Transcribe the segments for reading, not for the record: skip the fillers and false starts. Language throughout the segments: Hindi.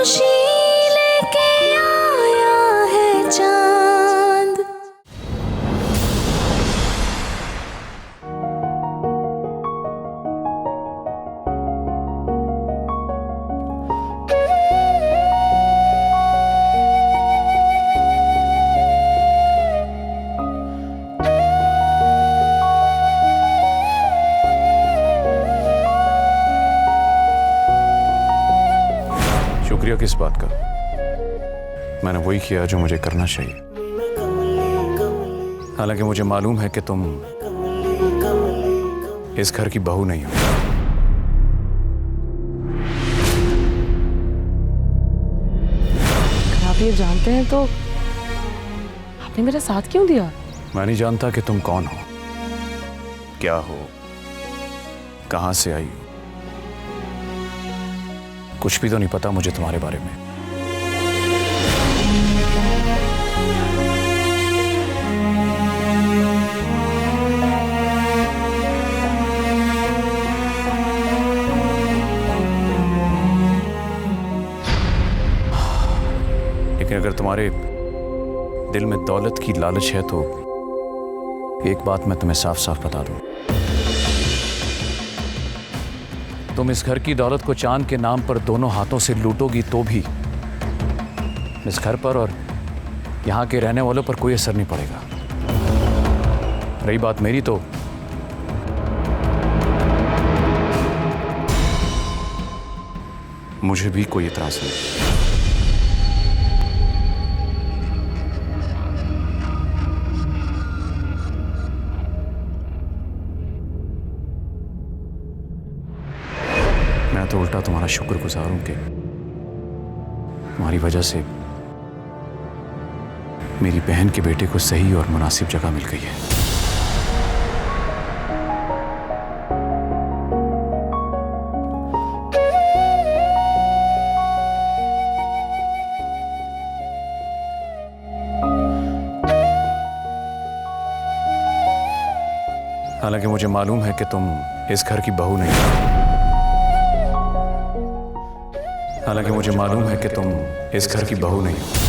खुशी लेके आया है चांद। शुक्रिया किस बात का? मैंने वही किया जो मुझे करना चाहिए। हालांकि मुझे मालूम है कि तुम इस घर की बहू नहीं हो। अगर आप ये जानते हैं तो आपने मेरा साथ क्यों दिया? मैं नहीं जानता कि तुम कौन हो, क्या हो, कहां से आई हो। कुछ भी तो नहीं पता मुझे तुम्हारे बारे में। लेकिन अगर तुम्हारे दिल में दौलत की लालच है तो एक बात मैं तुम्हें साफ साफ बता दूं। तुम इस घर की दौलत को चांद के नाम पर दोनों हाथों से लूटोगी तो भी इस घर पर और यहां के रहने वालों पर कोई असर नहीं पड़ेगा। रही बात मेरी तो मुझे भी कोई इतराज नहीं। मैं तो उल्टा तुम्हारा शुक्रगुजार हूं कि तुम्हारी वजह से मेरी बहन के बेटे को सही और मुनासिब जगह मिल गई है। हालांकि मुझे मालूम है कि तुम इस घर की बहू नहीं हो। हालांकि मुझे मालूम है कि तुम इस घर की बहू नहीं हो।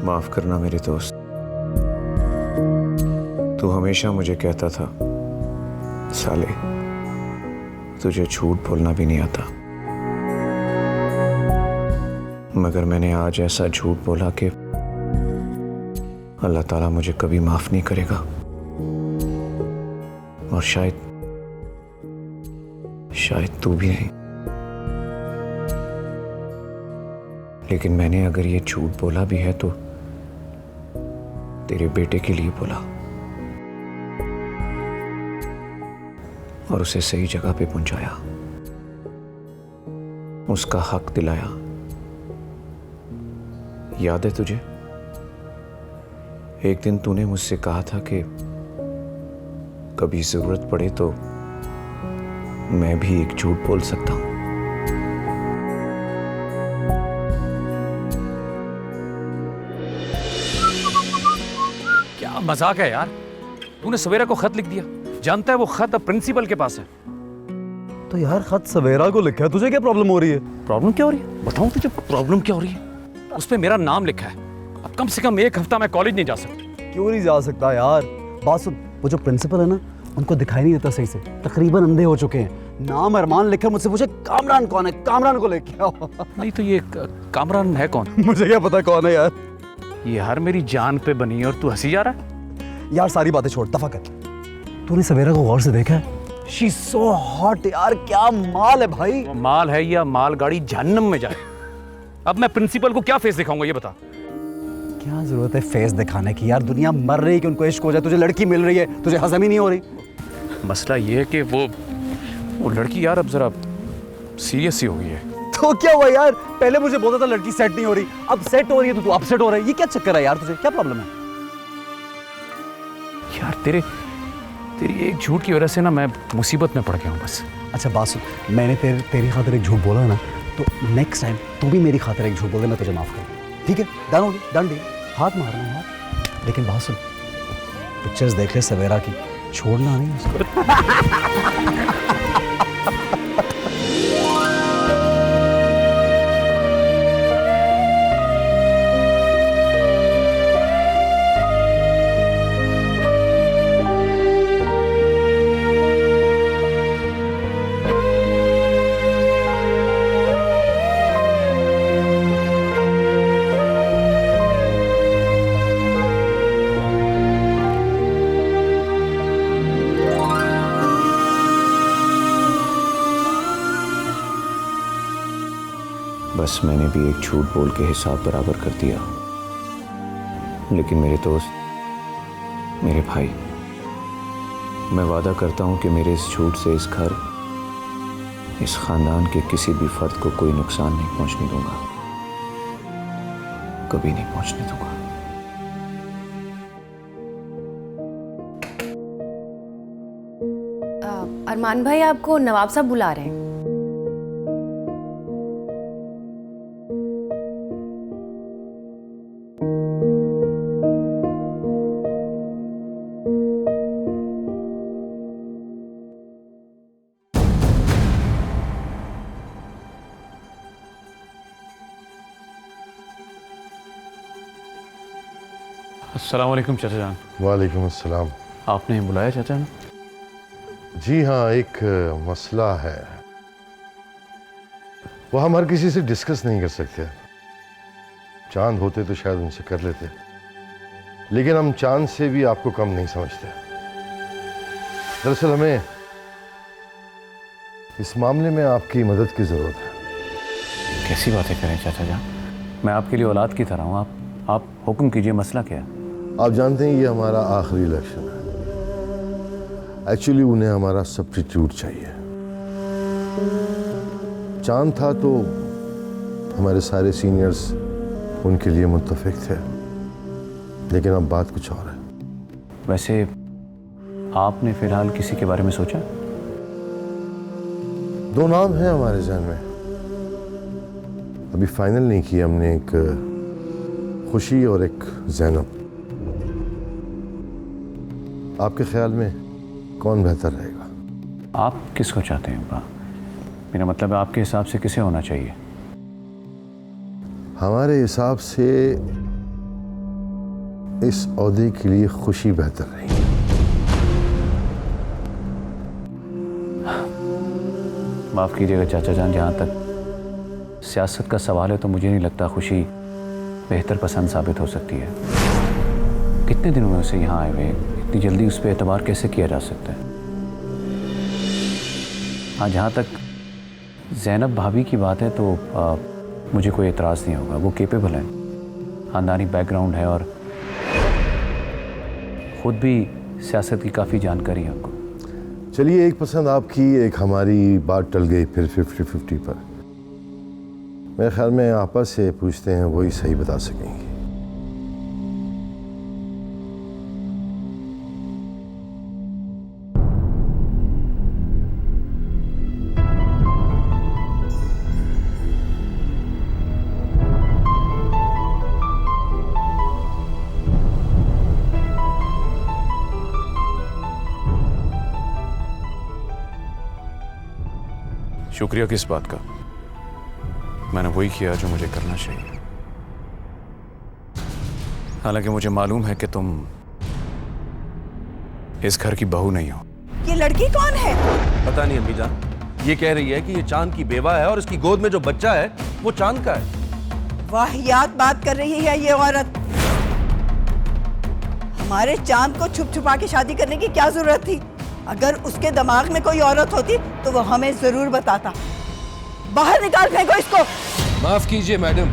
माफ करना मेरे दोस्त, तू हमेशा मुझे कहता था साले तुझे झूठ बोलना भी नहीं आता, मगर मैंने आज ऐसा झूठ बोला कि अल्लाह ताला मुझे कभी माफ नहीं करेगा। और शायद तू भी नहीं। लेकिन मैंने अगर ये झूठ बोला भी है तो तेरे बेटे के लिए बोला। और उसे सही जगह पे पहुंचाया, उसका हक दिलाया। याद है तुझे, एक दिन तूने मुझसे कहा था कि कभी जरूरत पड़े तो मैं भी एक झूठ बोल सकता हूं। क्या मजाक है यार, तूने सवेरा को खत लिख दिया। जानता है वो खत अब प्रिंसिपल के पास है। तो यार खत सवेरा को लिखा है, तुझे क्या प्रॉब्लम हो रही है? प्रॉब्लम क्या हो रही है? बताऊं तुझे प्रॉब्लम क्या हो रही है? उस पे मेरा नाम लिखा है। अब कम से कम एक हफ्ता मैं कॉलेज नहीं जा सकता। क्यों नहीं जा सकता यार? बात सुन, वो जो प्रिंसिपल है ना, उनको दिखाई नहीं देता सही से, तकरीबन अंधे हो चुके हैं। नाम अरमान लिखकर मुझसे पूछे कामरान कौन है, कामरान को लेके आओ। नहीं तो ये कामरान है कौन? मुझे क्या पता कौन है यार। ये हर मेरी जान पे बनी है और तू हंसी जा रहा है। यार सारी बातें छोड़, दफा कर। तूने सवेरा को गौर से देखा है? शी सो हॉट यार, क्या माल है भाई। वो माल है या माल गाड़ी जहन्नम में जाए। अब मैं प्रिंसिपल को क्या फेस दिखाऊंगा ये बता। क्या जरूरत है फेस दिखाने की यार? दुनिया मर रही है कि उनको इश्क हो जाए, तुझे लड़की मिल रही है, तुझे हजम ही नहीं हो रही। मसला ये है कि वो लड़की यार अब जरा सीरियस सी हो गई है। तो क्या हुआ यार? पहले मुझे बोलता था लड़की सेट नहीं हो रही, अब सेट हो रही है तो तू अपसेट हो रहा है। ये क्या चक्कर है यार? तुझे क्या प्रॉब्लम है यार? तेरी एक झूठ की वजह से ना मैं मुसीबत में पड़ गया हूँ बस। अच्छा बात सुन, मैंने तेरी खातिर एक झूठ बोला ना, तो नेक्स्ट टाइम तू भी मेरी खातिर एक झूठ बोल दे, मैं तुझे माफ कर दूँ, ठीक है? डन हो गया, डन डील। हाथ मारना यार, लेकिन बात सुन, पिक्चर्स देख ले सवेरा की, छोड़ना नहीं उसको। बस मैंने भी एक झूठ बोल के हिसाब बराबर कर दिया। लेकिन मेरे दोस्त, मेरे भाई, मैं वादा करता हूं कि मेरे इस झूठ से इस घर, इस खानदान के किसी भी फर्द को कोई नुकसान नहीं पहुंचने दूंगा, कभी नहीं पहुंचने दूंगा। अरमान भाई आपको नवाब साहब बुला रहे हैं। अस्सलाम वालेकुम चाचा जान। वालेकुम अस्सलाम। आपने बुलाया चाचा ने? जी हाँ, एक मसला है, वो हम हर किसी से डिस्कस नहीं कर सकते। चांद होते तो शायद उनसे कर लेते, लेकिन हम चांद से भी आपको कम नहीं समझते। दरअसल हमें इस मामले में आपकी मदद की जरूरत है। कैसी बातें करें चाचा जान, मैं आपके लिए औलाद की तरह हूँ। आप हुक्म कीजिए, मसला क्या है? आप जानते हैं ये हमारा आखिरी इलेक्शन है। एक्चुअली उन्हें हमारा सब्स्टिट्यूट चाहिए। चांद था तो हमारे सारे सीनियर्स उनके लिए मुत्तफिक थे, लेकिन अब बात कुछ और है। वैसे आपने फिलहाल किसी के बारे में सोचा? दो नाम हैं हमारे जहन में, अभी फाइनल नहीं किया हमने, एक खुशी और एक ज़ैनब। आपके ख्याल में कौन बेहतर रहेगा? आप किसको चाहते हैं अब्बा? मेरा मतलब है आपके हिसाब से किसे होना चाहिए? हमारे हिसाब से इस ओहदे के लिए खुशी बेहतर रहेगी। माफ़ कीजिएगा चाचा जान, जहाँ तक सियासत का सवाल है तो मुझे नहीं लगता खुशी बेहतर पसंद साबित हो सकती है। कितने दिनों में उसे यहाँ आए हुए, इतनी जल्दी उस पर एतबार कैसे किया जा सकता है? हाँ, जहाँ तक ज़ैनब भाभी की बात है तो मुझे कोई एतराज़ नहीं होगा। वो केपेबल है, ख़ानदानी बैकग्राउंड है और ख़ुद भी सियासत की काफ़ी जानकारी है उनको। चलिए, एक पसंद आपकी, एक हमारी, बात टल गई फिर 50-50 पर। मेरे ख्याल में आपस से पूछते हैं, वही सही बता सकेंगे। शुक्रिया किस बात का? मैंने वही किया जो मुझे करना चाहिए। हालांकि मुझे मालूम है कि तुम इस घर की बहू नहीं हो। ये लड़की कौन है? पता नहीं अम्मी जान, ये कह रही है कि ये चांद की बेवा है और इसकी गोद में जो बच्चा है वो चांद का है। वाहियात बात कर रही है ये औरत। हमारे चांद को छुप छुपा के शादी करने की क्या जरूरत थी? अगर उसके दिमाग में कोई औरत होती तो वो हमें जरूर बताता। बाहर निकाल फेंको इसको। माफ कीजिए मैडम,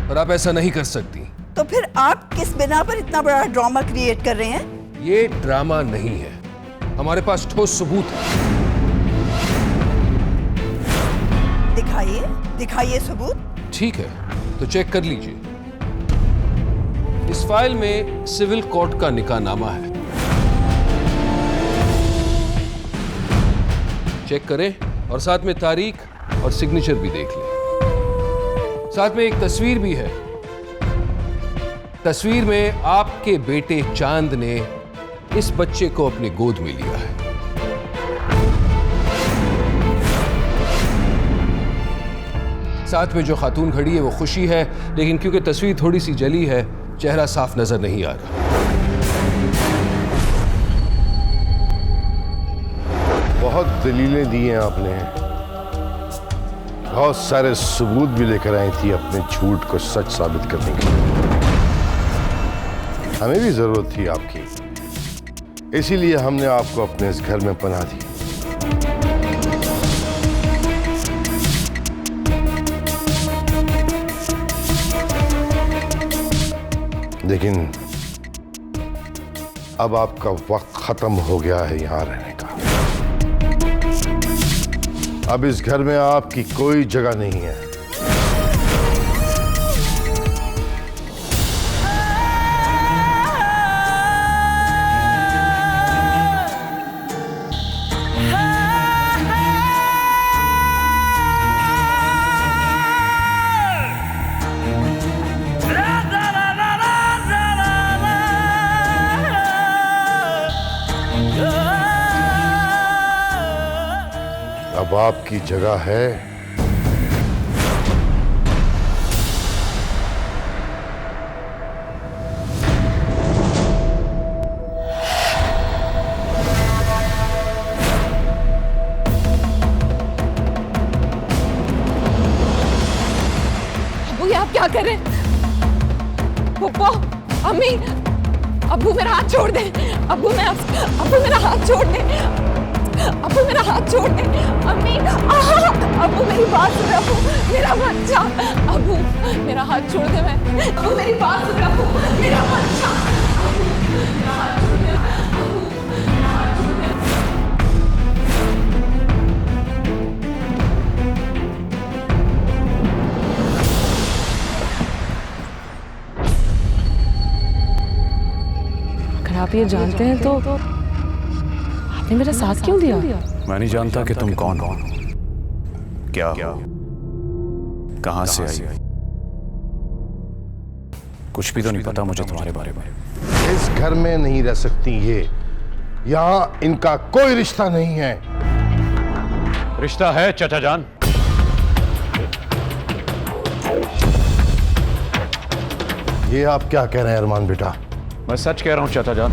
पर आप ऐसा नहीं कर सकती। तो फिर आप किस बिना पर इतना बड़ा ड्रामा क्रिएट कर रहे हैं? ये ड्रामा नहीं है, हमारे पास ठोस सबूत है। दिखाइए, दिखाइए सबूत। ठीक है, तो चेक कर लीजिए। इस फाइल में सिविल कोर्ट का निकाहनामा है, चेक करें और साथ में तारीख और सिग्नेचर भी देख लें। साथ में एक तस्वीर भी है। तस्वीर में आपके बेटे चांद ने इस बच्चे को अपनी गोद में लिया है। साथ में जो खातून खड़ी है वो खुशी है, लेकिन क्योंकि तस्वीर थोड़ी सी जली है, चेहरा साफ नजर नहीं आ रहा। बहुत दलीलें दी हैं आपने, बहुत सारे सबूत भी लेकर आई थी अपने झूठ को सच साबित करने के लिए। हमें भी जरूरत थी आपकी, इसीलिए हमने आपको अपने इस घर में पनाह दी। लेकिन अब आपका वक्त खत्म हो गया है यहां रहने का। अब इस घर में आपकी कोई जगह नहीं है। अब आपकी जगह है अबू, ये आप क्या कर रहे हैं? पप्पा, अम्मी, अबू मेरा हाथ छोड़ दे। अबू मेरा हाथ छोड़ दे। अबू मेरा हाथ छोड़ दे। अम्मी, अबू मेरी बात सुन रहा हूँ, मेरा बच्चा। अबू मेरा हाथ छोड़ दे। मैं अबू मेरी बात सुन रहा हूँ, मेरा बच्चा। अबू मेरा हाथ छोड़ दे। अबू मेरा हाथ छोड़ दे। अगर आप ये जानते हैं तो आपने मेरा साथ क्यों दिया? मैं नहीं जानता कि तुम कौन हो, क्या हो, कहां से आई। कुछ भी तो नहीं पता मुझे तुम्हारे बारे में। इस घर में नहीं रह सकती ये, यहां इनका कोई रिश्ता नहीं है। रिश्ता है चाचा जान। ये आप क्या कह रहे हैं अरमान बेटा? मैं सच कह रहा हूं चाचा जान।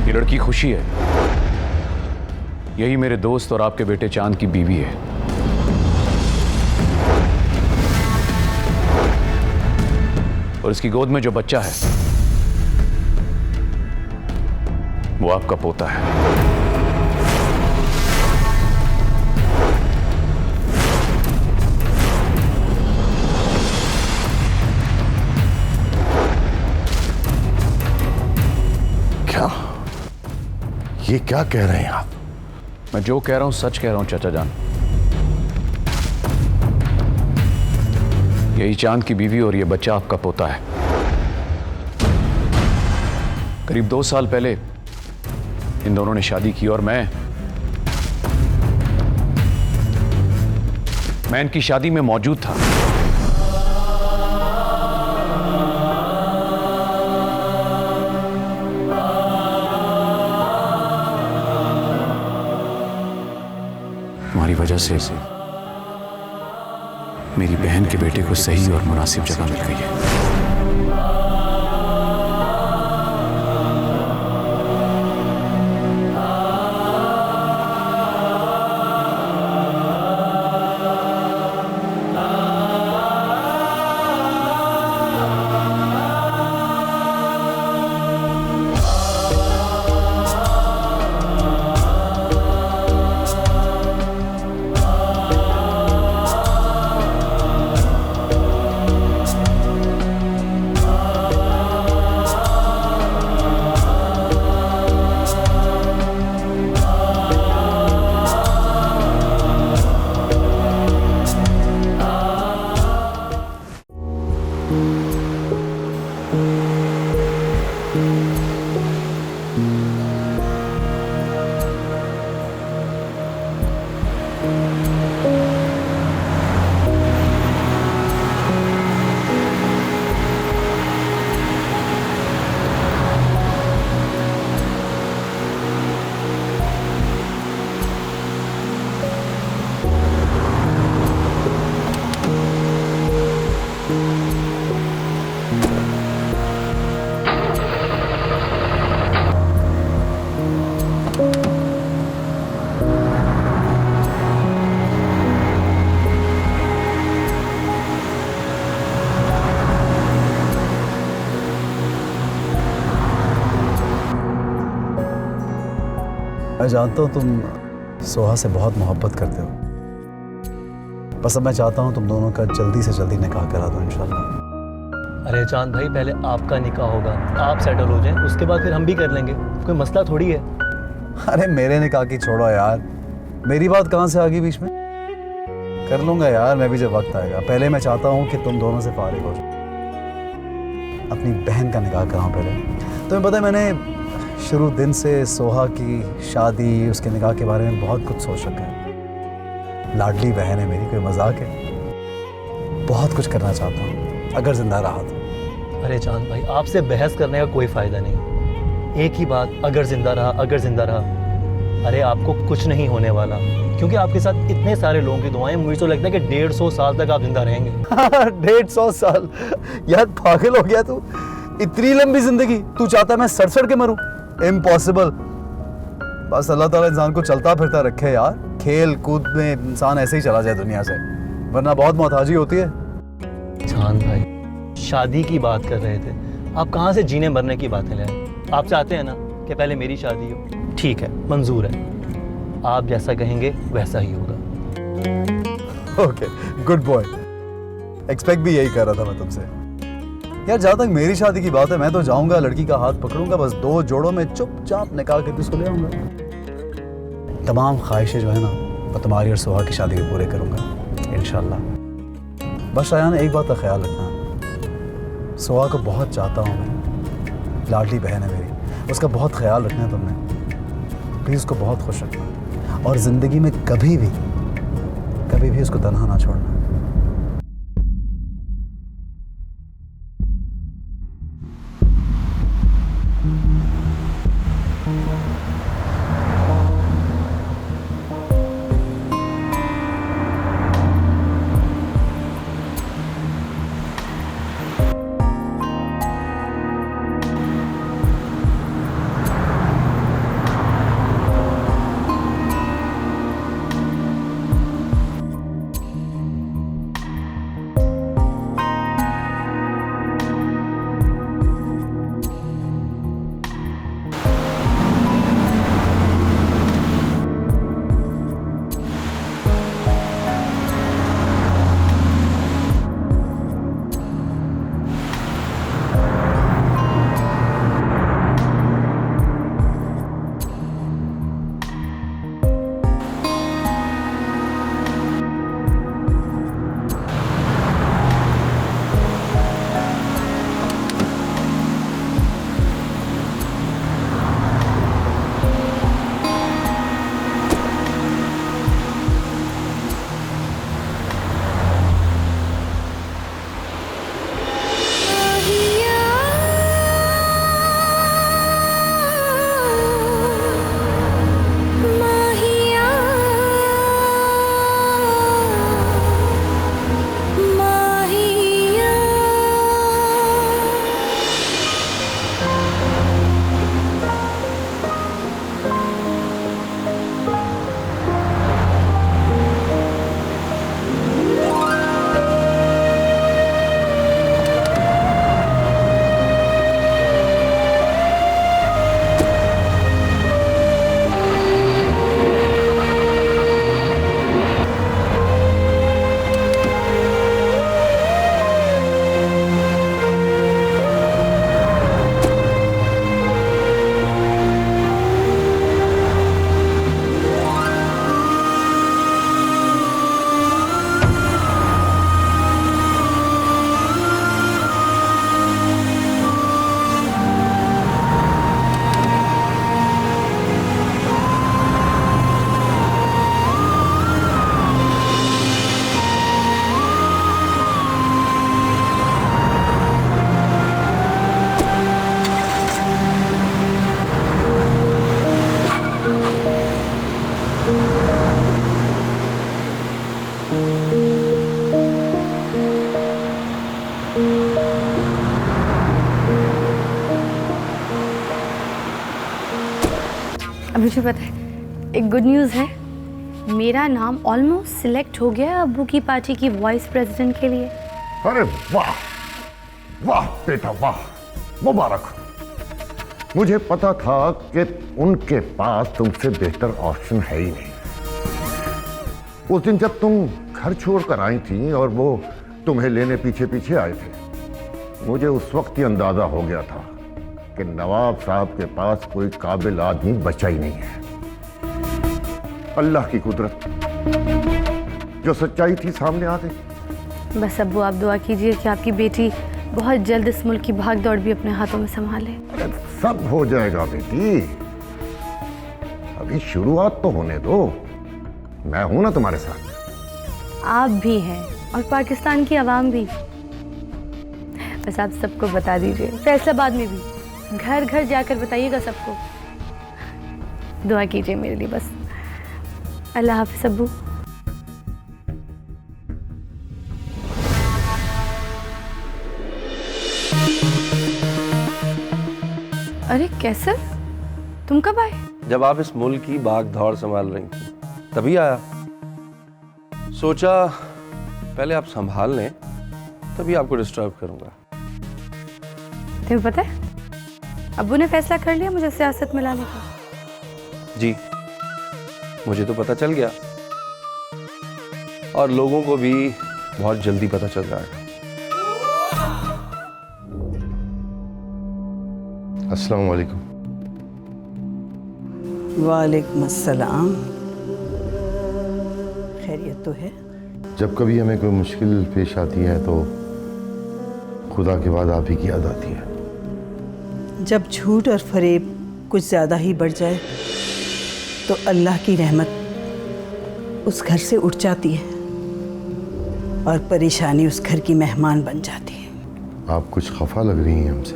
ये लड़की खुशी है, यही मेरे दोस्त और आपके बेटे चांद की बीवी है। और इसकी गोद में जो बच्चा है वो आपका पोता है। क्या ये क्या कह रहे हैं आप? मैं जो कह रहा हूं सच कह रहा हूं चाचा जान। यही चांद की बीवी और ये बच्चा आपका पोता है। करीब 2 साल पहले इन दोनों ने शादी की और मैं इनकी शादी में मौजूद था। तुम्हारी वजह से मेरी बहन के बेटे को सही और मुनासिब जगह मिल गई है। मैं जानता हूँ तुम सोहा से बहुत मोहब्बत करते हो, बस अब मैं चाहता हूँ तुम दोनों का जल्दी से जल्दी निकाह करा दो इंशाल्लाह। अरे चांद भाई, पहले आपका निकाह होगा, आप सेटल हो जाएं, उसके बाद फिर हम भी कर लेंगे, कोई मसला थोड़ी है। अरे मेरे निकाह की छोड़ो यार, मेरी बात कहाँ से आ गई बीच में? कर लूँगा यार मैं भी जब वक्त आएगा। पहले मैं चाहता हूँ कि तुम दोनों से फारिग हो जाओ, अपनी बहन का निकाह कराऊँ पहले। तुम्हें पता है मैंने शुरू दिन से सोहा की शादी, उसके निकाह के बारे में बहुत कुछ सोच रखा है। लाडली बहन है मेरी, कोई मजाक है? बहुत कुछ करना चाहता हूँ अगर जिंदा रहा तो। अरे चांद भाई, आपसे बहस करने का कोई फ़ायदा नहीं। एक ही बात, अगर जिंदा रहा, अगर जिंदा रहा। अरे आपको कुछ नहीं होने वाला, क्योंकि आपके साथ इतने सारे लोगों की दुआएं। मुझे तो लगता है कि 150 साल तक आप जिंदा रहेंगे। 150 साल? यार पागल हो गया तू? इतनी लंबी जिंदगी तू चाहता है मैं सड़ के मरूं? इम्पॉसिबल। बस अल्लाह ताला इंसान को चलता फिरता रखे यार। खेल कूद में इंसान ऐसे ही चला जाए दुनिया से, वरना बहुत मोहताजी होती है। चांद भाई, शादी की बात कर रहे थे, आप कहाँ से जीने मरने की बातें ले आए? आप चाहते हैं ना कि पहले मेरी शादी हो? ठीक है, मंजूर है, आप जैसा कहेंगे वैसा ही होगा। Okay, good boy. एक्सपेक्ट भी यही कर रहा था मैं तुमसे। यार जहाँ तक मेरी शादी की बात है, मैं तो जाऊंगा, लड़की का हाथ पकड़ूंगा, बस 2 जोड़ों में चुपचाप निकाह करके उसको ले आऊंगा। तमाम ख्वाहिशें जो है ना, मैं तुम्हारी और सोहा की शादी में पूरे करूंगा इंशाल्लाह। बस आयान, एक बात का ख्याल रखना, सोहा को बहुत चाहता हूँ मैं, लाडली बहन है मेरी, उसका बहुत ख्याल रखना है तुमने। प्लीज़ उसको बहुत खुश रखना, और ज़िंदगी में कभी भी उसको तन्हा ना छोड़ना। अब मुझे पता है, एक गुड न्यूज़ है, मेरा नाम ऑलमोस्ट सिलेक्ट हो गया अब्बू की पार्टी की वाइस प्रेसिडेंट के लिए। अरे वाह वाह बेटा वाह, मुबारक। मुझे पता था कि उनके पास तुमसे बेहतर ऑप्शन है ही नहीं। उस दिन जब तुम घर छोड़कर आई थी और वो तुम्हें लेने पीछे पीछे आए थे, मुझे उस वक्त ही अंदाजा हो गया था कि नवाब साहब के पास कोई काबिल आदमी बचा ही नहीं है। अल्लाह की कुदरत, जो सच्चाई थी सामने आ गई। बस अब्बू आप दुआ कीजिए कि आपकी बेटी बहुत जल्द इस मुल्क की भाग दौड़ भी अपने हाथों में संभाले। अरे सब हो जाएगा बेटी, अभी शुरुआत तो होने दो। मैं हूं ना तुम्हारे साथ। आप भी हैं और पाकिस्तान की आवाम भी। बस आप सबको बता दीजिए, फैसलाबाद में भी घर घर जाकर बताइएगा सबको। दुआ कीजिए मेरे लिए बस। अल्लाह हाफ़िज़ अब्बू। अरे कैसर, तुम कब आए? जब आप इस मुल्क की भाग दौड़ संभाल रही थी तभी आया। सोचा पहले आप संभाल लें, तभी आपको डिस्टर्ब करूंगा। तुम्हें पता है, अब्बू ने फैसला कर लिया मुझे सियासत में लाने का। जी, मुझे तो पता चल गया और लोगों को भी बहुत जल्दी पता चल जाएगा। अस्सलाम वालेकुम। वालेकुम अस्सलाम। खैरियत तो है? जब कभी हमें कोई मुश्किल पेश आती है तो खुदा के बाद आप ही की याद आती है। जब झूठ और फरेब कुछ ज़्यादा ही बढ़ जाए तो अल्लाह की रहमत उस घर से उठ जाती है और परेशानी उस घर की मेहमान बन जाती है। आप कुछ खफा लग रही हैं हमसे।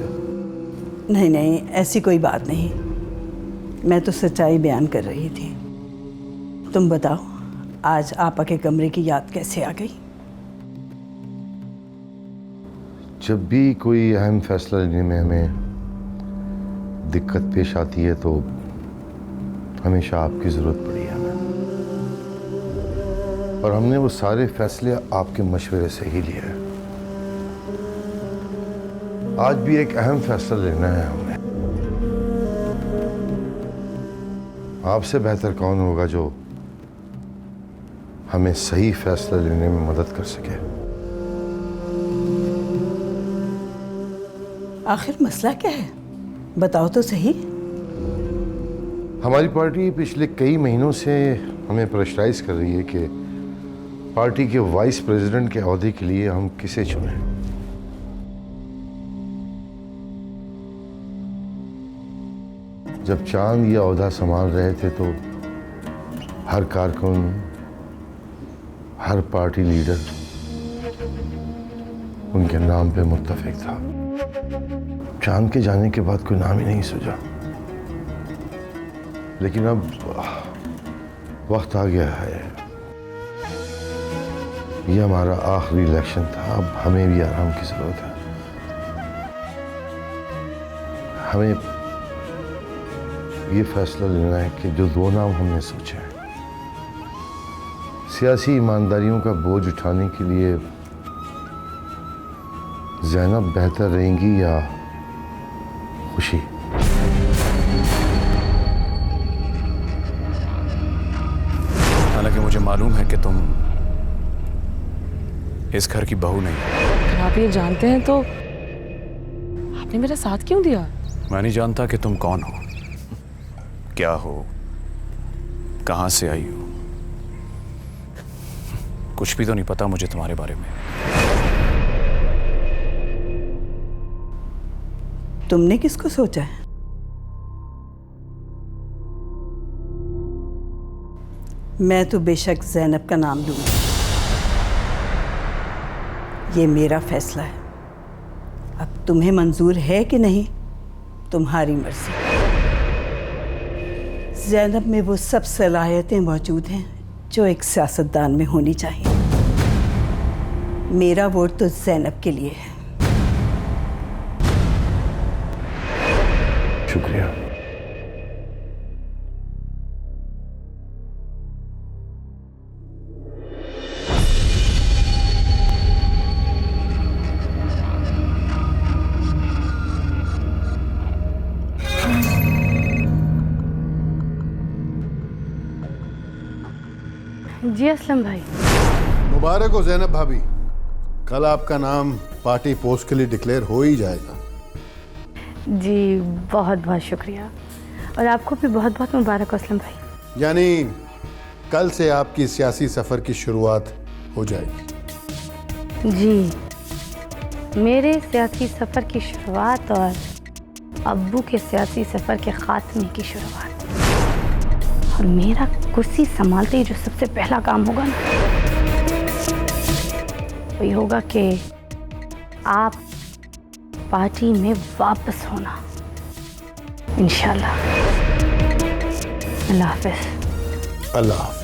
नहीं नहीं, ऐसी कोई बात नहीं, मैं तो सच्चाई बयान कर रही थी। तुम बताओ, आज आपा के कमरे की याद कैसे आ गई? जब भी कोई अहम फैसला लेने में हमें दिक्कत पेश आती है तो हमेशा आपकी ज़रूरत पड़ी है हमें, और हमने वो सारे फैसले आपके मशवरे से ही लिए हैं। आज भी एक अहम फैसला लेना है हमें। आपसे बेहतर कौन होगा जो हमें सही फैसला लेने में मदद कर सके। आखिर मसला क्या है, बताओ तो सही। हमारी पार्टी पिछले कई महीनों से हमें प्रेशराइज कर रही है कि पार्टी के वाइस प्रेसिडेंट के ओहदे के लिए हम किसे चुनें। जब चांद ये ओहदा संभाल रहे थे तो हर कारकुन, हर पार्टी लीडर उनके नाम पे मुत्तफिक था। चांद के जाने के बाद कोई नाम ही नहीं सूझा, लेकिन अब वक्त आ गया है। ये हमारा आखिरी इलेक्शन था, अब हमें भी आराम की जरूरत है। हमें ये फैसला लेना है कि जो दो नाम हमने सोचे हैं, सियासी ईमानदारियों का बोझ उठाने के लिए ज़ैनब बेहतर रहेंगी या खुशी। हालांकि मुझे मालूम है कि तुम इस घर की बहू नहीं हो। अगर आप ये जानते हैं तो आपने मेरा साथ क्यों दिया? मैं नहीं जानता कि तुम कौन हो, क्या हो, कहां से आई हो। कुछ भी तो नहीं पता मुझे तुम्हारे बारे में। तुमने किसको सोचा है? मैं तो बेशक ज़ैनब का नाम लूंगी। ये मेरा फैसला है। अब तुम्हें मंजूर है कि नहीं, तुम्हारी मर्जी। ज़ैनब में वो सब सलाहियतें मौजूद हैं जो एक सियासतदान में होनी चाहिए। मेरा वोट तो ज़ैनब के लिए है। शुक्रिया। जी असलम भाई। मुबारक हो जैनब भाभी, कल आपका नाम पार्टी पोस्ट के लिए डिक्लेयर हो ही जाएगा। जी बहुत बहुत शुक्रिया, और आपको भी बहुत बहुत मुबारक हो असलम भाई। यानी कल से आपकी सियासी सफ़र की शुरुआत हो जाएगी। जी मेरे सियासी सफ़र की शुरुआत और अब्बू के सियासी सफ़र के ख़ात्मे की शुरुआत, और मेरा कुर्सी संभालते ही जो सबसे पहला काम होगा ना, वही होगा कि आप पार्टी में वापस होना इंशाल्लाह। अल्लाह हाफ़िज़। अल्लाह हाफ़िज़।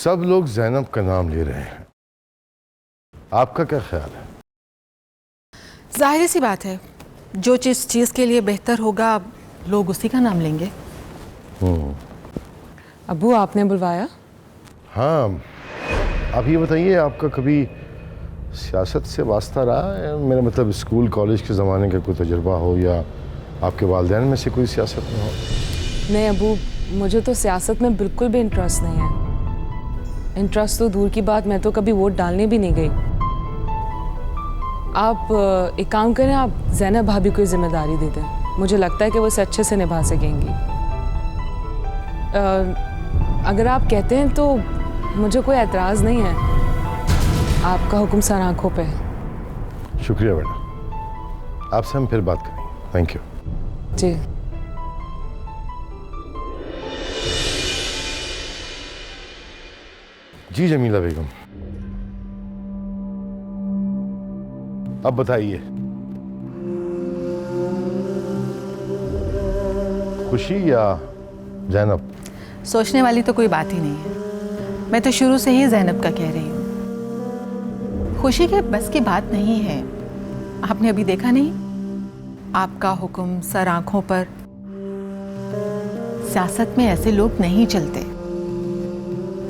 सब लोग ज़ैनब का नाम ले रहे हैं, आपका क्या ख्याल है? जाहिर सी बात है, जो चीज़ के लिए बेहतर होगा लोग उसी का नाम लेंगे। अब्बू आपने बुलवाया? हाँ, आप ये बताइए, आपका कभी सियासत से वास्ता रहा है? मेरा मतलब स्कूल कॉलेज के ज़माने का कोई तजुर्बा हो, या आपके वालिदैन में से कोई सियासत में हो? नहीं अब्बू, मुझे तो सियासत में बिल्कुल भी इंटरेस्ट नहीं है। इंटरेस्ट तो दूर की बात, मैं तो कभी वोट डालने भी नहीं गई। आप एक काम करें, आप ज़ैनब भाभी को जिम्मेदारी दे दें। मुझे लगता है कि वो इसे अच्छे से निभा सकेंगी। अगर आप कहते हैं तो मुझे कोई एतराज़ नहीं है। आपका हुक्म सर आँखों पे है। शुक्रिया बेटा, आपसे हम फिर बात करेंगे। Thank you. जी जी जमीला बेगम, अब बताइए, खुशी या ज़ैनब? सोचने वाली तो कोई बात ही नहीं है। मैं तो शुरू से ही ज़ैनब का कह रही हूँ। खुशी के बस की बात नहीं है। आपने अभी देखा नहीं, आपका हुक्म सर आंखों पर। सियासत में ऐसे लोग नहीं चलते।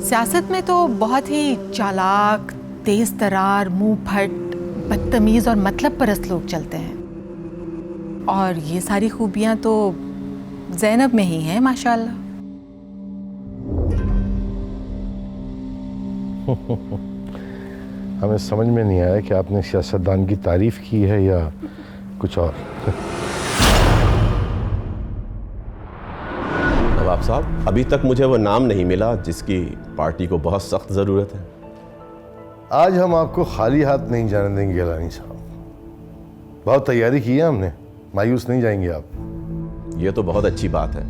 सियासत में तो बहुत ही चालाक, तेज तरार, मुंह फट, बदतमीज और मतलब परस्त लोग चलते हैं, और ये सारी खूबियां तो ज़ैनब में ही हैं माशाल्लाह। हमें समझ में नहीं आया कि आपने सियासतदान की तारीफ की है या कुछ और। नवाब साहब, अभी तक मुझे वो नाम नहीं मिला जिसकी पार्टी को बहुत सख्त ज़रूरत है। आज हम आपको खाली हाथ नहीं जाने देंगे गिलानी साहब। बहुत तैयारी की है हमने, मायूस नहीं जाएंगे आप। ये तो बहुत अच्छी बात है।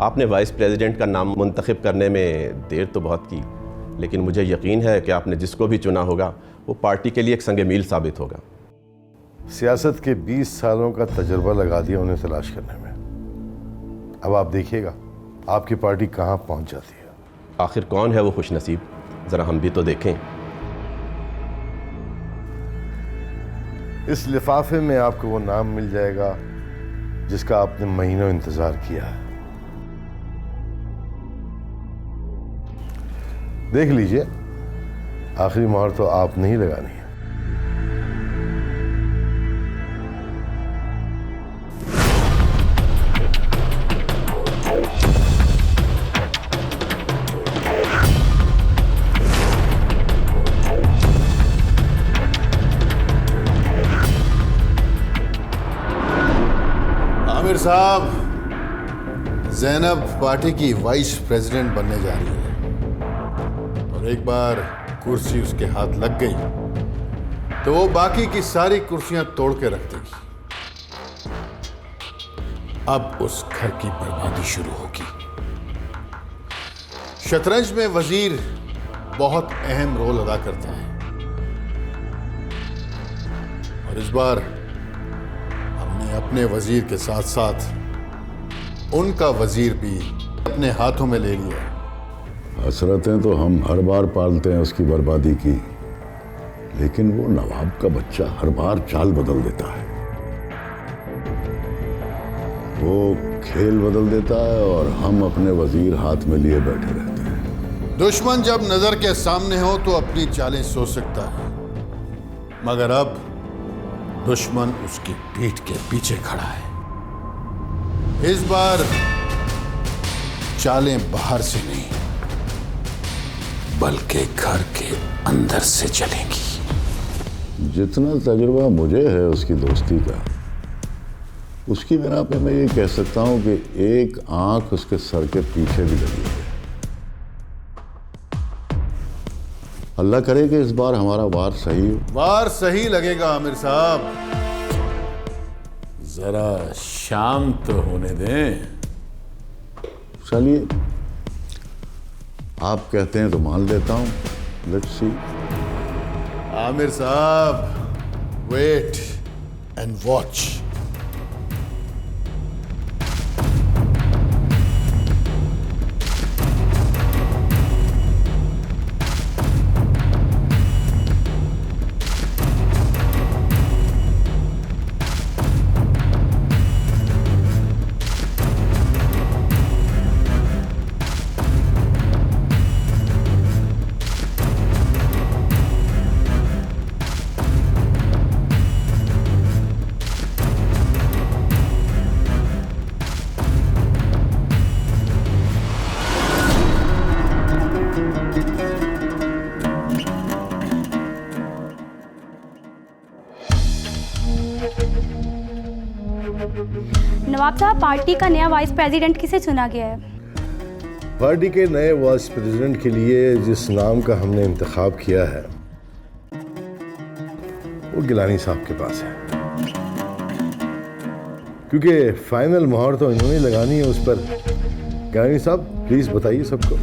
आपने वाइस प्रेसिडेंट का नाम मुंतखब करने में देर तो बहुत की, लेकिन मुझे यकीन है कि आपने जिसको भी चुना होगा वो पार्टी के लिए एक संग मील साबित होगा। सियासत के 20 सालों का तजुर्बा लगा दिया उन्हें तलाश करने में। अब आप देखिएगा आपकी पार्टी कहाँ पहुँच जाती है। आखिर कौन है वो खुशनसीब, ज़रा हम भी तो देखें। इस लिफाफे में आपको वो नाम मिल जाएगा जिसका आपने महीनों इंतजार किया है। देख लीजिए, आखिरी मोहर तो आपने ही लगानी है। आमिर साहब, ज़ैनब पार्टी की वाइस प्रेसिडेंट बनने जा रही है, और एक बार कुर्सी उसके हाथ लग गई तो वो बाकी की सारी कुर्सियां तोड़ के रख देगी। अब उस घर की बर्बादी शुरू होगी। शतरंज में वजीर बहुत अहम रोल अदा करता है, और इस बार हमने अपने वजीर के साथ साथ उनका वजीर भी अपने हाथों में ले लिया। हसरतें तो हम हर बार पालते हैं उसकी बर्बादी की, लेकिन वो नवाब का बच्चा हर बार चाल बदल देता है। वो खेल बदल देता है और हम अपने वजीर हाथ में लिए बैठे रहते हैं। दुश्मन जब नजर के सामने हो तो अपनी चालें सोच सकता है, मगर अब दुश्मन उसकी पीठ के पीछे खड़ा है। इस बार चालें बाहर से नहीं बल्कि घर के अंदर से चलेंगी। जितना तजुर्बा मुझे है उसकी दोस्ती का, उसकी बिना पे मैं ये कह सकता हूं कि एक आंख उसके सर के पीछे भी लगी है। अल्लाह करे कि इस बार हमारा वार सही हो। वार सही लगेगा आमिर साहब, जरा शाम तो होने दें। चलिए, आप कहते हैं तो मान लेता हूं। Let's see. आमिर साहब, वेट एंड वॉच। नवाब साहब, पार्टी का नया वाइस प्रेसिडेंट किसे चुना गया है? पार्टी के नए वाइस प्रेसिडेंट के लिए जिस नाम का हमने इंतखाब किया है वो गिलानी साहब के पास है, क्योंकि फाइनल मोहर तो इन्होंने लगानी है उस पर। गिलानी साहब, प्लीज बताइए सबको।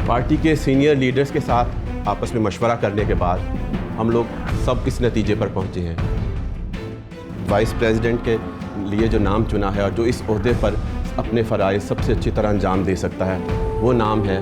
पार्टी के सीनियर लीडर्स के साथ आपस में मशवरा करने के बाद हम लोग सब इस नतीजे पर पहुंचे हैं। वाइस प्रेसिडेंट के लिए जो नाम चुना है और जो इस ओहदे पर अपने फ़राइज़ सबसे अच्छी तरह अंजाम दे सकता है, वो नाम है